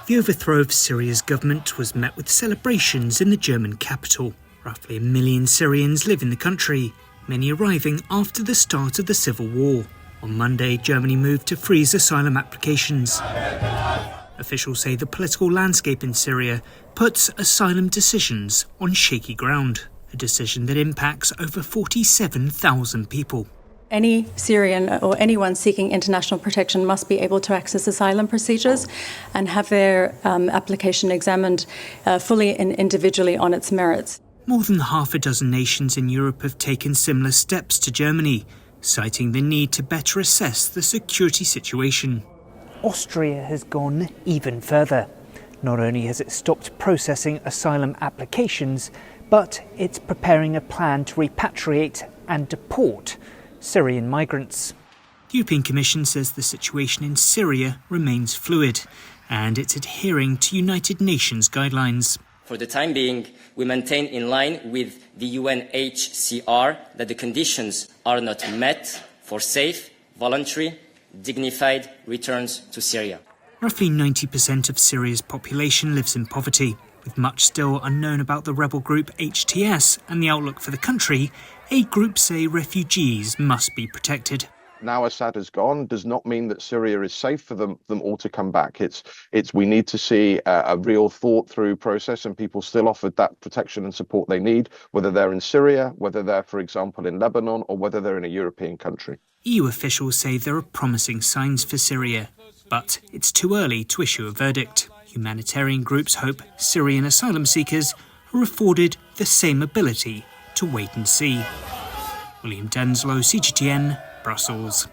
The overthrow of Syria's government was met with celebrations in the German capital. Roughly 1 million Syrians live in the country, many arriving after the start of the civil war. On Monday, Germany moved to freeze asylum applications. Officials say the political landscape in Syria puts asylum decisions on shaky ground, a decision that impacts over 47,000 people. Any Syrian or anyone seeking international protection must be able to access asylum procedures and have their application examined fully and individually on its merits. More than half a dozen nations in Europe have taken similar steps to Germany, citing the need to better assess the security situation. Austria has gone even further. Not only has it stopped processing asylum applications, but it's preparing a plan to repatriate and deport Syrian migrants. The European Commission says the situation in Syria remains fluid, and it's adhering to United Nations guidelines. For the time being, we maintain in line with the UNHCR that the conditions are not met for safe, voluntary, dignified returns to Syria. Roughly 90% of Syria's population lives in poverty. With much still unknown about the rebel group HTS and the outlook for the country, aid groups say refugees must be protected. Now Assad has gone does not mean that Syria is safe for them all to come back. We need to see a real thought through process and people still offered that protection and support they need, whether they're in Syria, whether they're, for example, in Lebanon, or whether they're in a European country. EU officials say there are promising signs for Syria, but it's too early to issue a verdict. Humanitarian groups hope Syrian asylum seekers are afforded the same ability to wait and see. William Denslow, CGTN, Brussels.